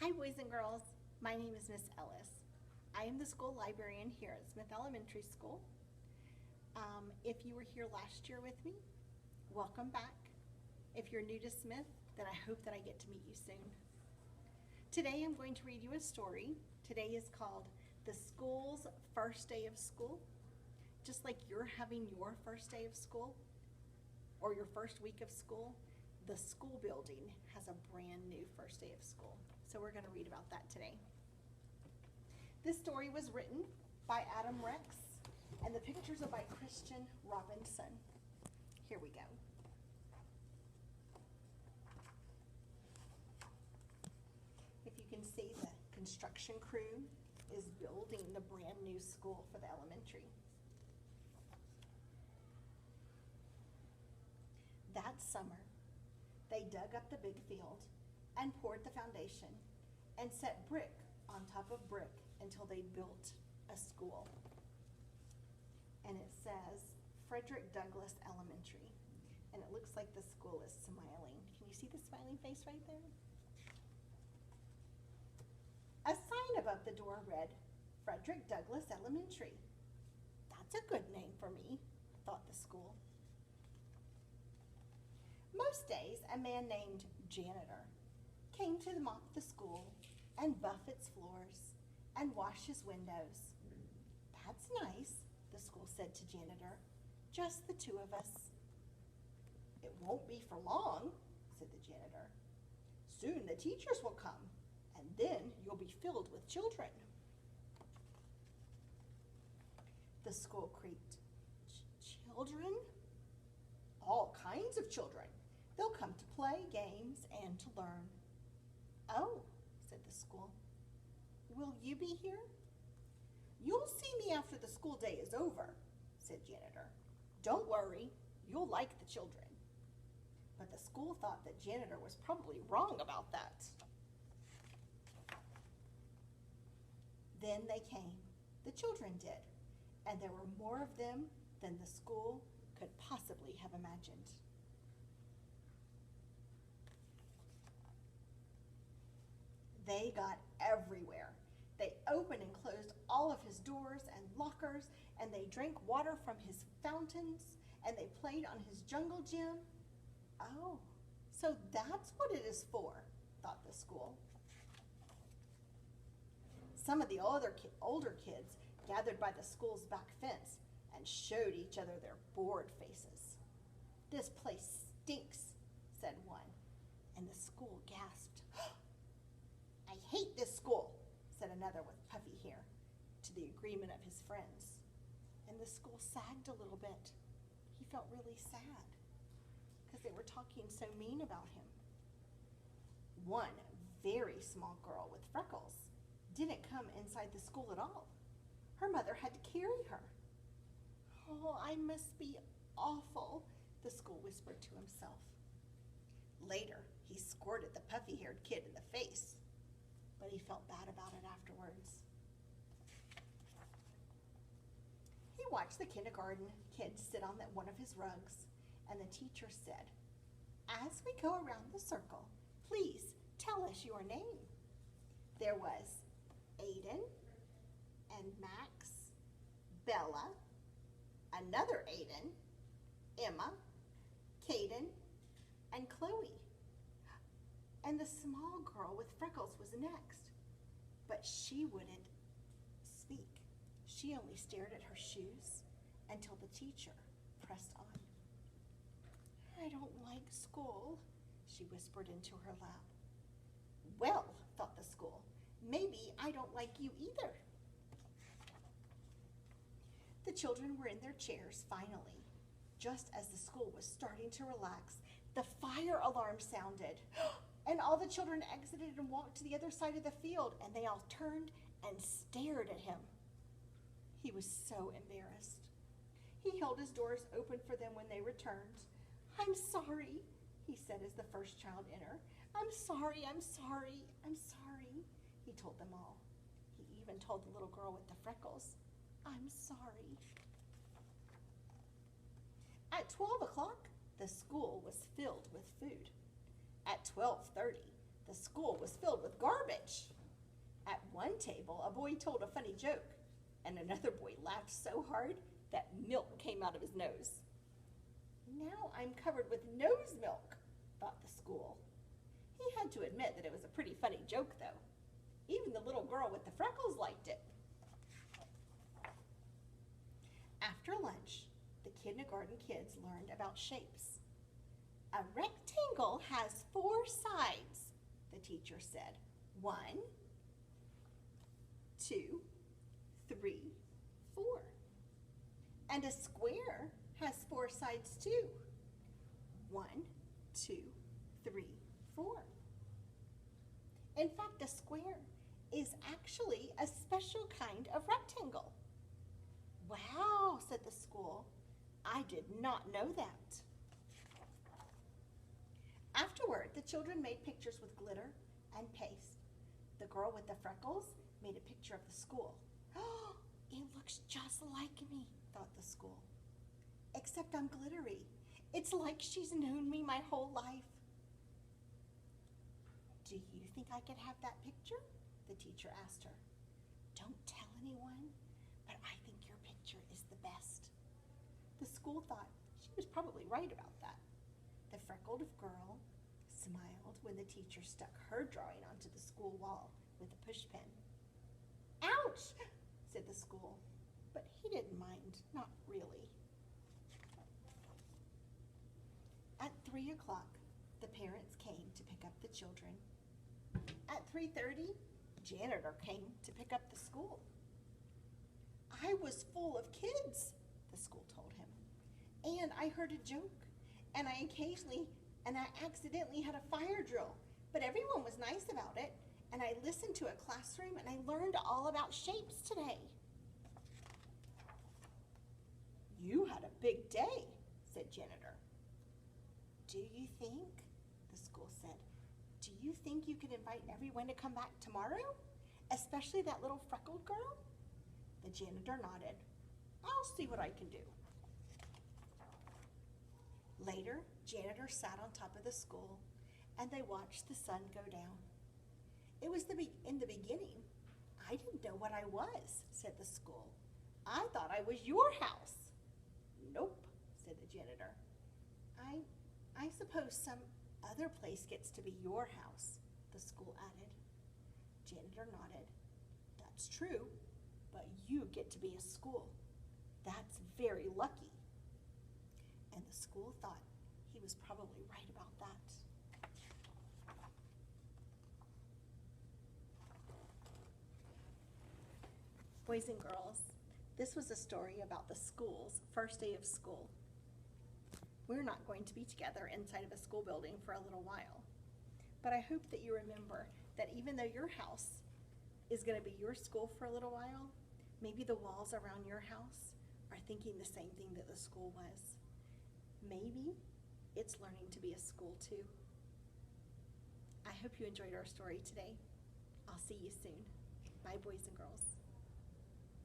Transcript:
Hi, boys and girls. My name is Miss Ellis. I am the school librarian here at Smith Elementary School. If you were here last year with me, welcome back. If you're new to Smith, then I hope that I get to meet you soon. Today I'm going to read you a story. Today is called The School's First Day of School. Just like you're having your first day of school or your first week of school, the school building has a brand new first day of school. So we're going to read about that today. This story was written by Adam Rex, and the pictures are by Christian Robinson. Here we go. If you can see, the construction crew is building the brand new school for the elementary. That summer, they dug up the big field and poured the foundation and set brick on top of brick until they built a school. And it says Frederick Douglass Elementary. And it looks like the school is smiling. Can you see the smiling face right there? A sign above the door read, Frederick Douglass Elementary. That's a good name for me, thought the school. Most days, a man named Janitor came to mop the school and buff its floors and wash his windows. That's nice, the school said to Janitor. Just the two of us. It won't be for long, said the janitor. Soon the teachers will come, and then you'll be filled with children. The school creaked. Children? All kinds of children. They'll come to play games and to learn. Oh, said the school. Will you be here? You'll see me after the school day is over, said Janitor. Don't worry, you'll like the children. But the school thought that Janitor was probably wrong about that. Then they came. The children did. And there were more of them than the school could possibly have imagined. They got everywhere. They opened and closed all of his doors and lockers, and they drank water from his fountains, and they played on his jungle gym. Oh, so that's what it is for, thought the school. Some of the older kids gathered by the school's back fence and showed each other their bored faces. This place stinks, said one, and the school gasped. I hate this school, said another with puffy hair, to the agreement of his friends. And the school sagged a little bit. He felt really sad because they were talking so mean about him. One very small girl with freckles didn't come inside the school at all. Her mother had to carry her. Oh, I must be awful, the school whispered to himself. Later, he squirted the puffy-haired kid in the face, but he felt bad about it afterwards. He watched the kindergarten kid sit on one of his rugs, and the teacher said, as we go around the circle, please tell us your name. There was Aiden and Max, Bella, another Aiden, Emma, Caden, and Chloe. And the small girl with freckles was next, but she wouldn't speak. She only stared at her shoes until the teacher pressed on. I don't like school, she whispered into her lap. Well, thought the school, maybe I don't like you either. The children were in their chairs finally. Just as the school was starting to relax, the fire alarm sounded. And all the children exited and walked to the other side of the field, and they all turned and stared at him. He was so embarrassed. He held his doors open for them when they returned. I'm sorry, he said as the first child entered. I'm sorry, I'm sorry, I'm sorry, he told them all. He even told the little girl with the freckles, I'm sorry. At 12 o'clock, the school was filled with food. At 12:30, The school was filled with garbage. At one table, a boy told a funny joke, and another boy laughed so hard that milk came out of his nose. Now I'm covered with nose milk, thought the school. He had to admit that it was a pretty funny joke, though. Even the little girl with the freckles liked it. After lunch, the kindergarten kids learned about shapes. A rectangle has 4 sides, the teacher said. 1, 2, 3, 4. And a square has 4 sides too. 1, 2, 3, 4. In fact, a square is actually a special kind of rectangle. Wow, said the school. I did not know that. Afterward, the children made pictures with glitter and paste. The girl with the freckles made a picture of the school. Oh, it looks just like me, thought the school. Except I'm glittery. It's like she's known me my whole life. Do you think I could have that picture? The teacher asked her. Don't tell anyone, but I think your picture is the best. The school thought she was probably right about that. The freckled girl smiled when the teacher stuck her drawing onto the school wall with a pushpin. Ouch, said the school, but he didn't mind, not really. At 3 o'clock, the parents came to pick up the children. At 3:30, janitor came to pick up the school. I was full of kids, the school told him, and I heard a joke, and I accidentally had a fire drill, but everyone was nice about it, and I listened to a classroom, and I learned all about shapes today. You had a big day, said janitor. Do you think, the school said, do you think you could invite everyone to come back tomorrow, especially that little freckled girl? The janitor nodded. I'll see what I can do. Later, janitor sat on top of the school, and they watched the sun go down. It was in the beginning. I didn't know what I was, said the school. I thought I was your house. Nope, said the janitor. I suppose some other place gets to be your house, the school added. Janitor nodded. That's true, but you get to be a school. That's very lucky. And the school thought he was probably right about that. Boys and girls, this was a story about the school's first day of school. We're not going to be together inside of a school building for a little while, but I hope that you remember that even though your house is going to be your school for a little while, maybe the walls around your house are thinking the same thing that the school was. Maybe it's learning to be a school too. I hope you enjoyed our story today. I'll see you soon. Bye, boys and girls.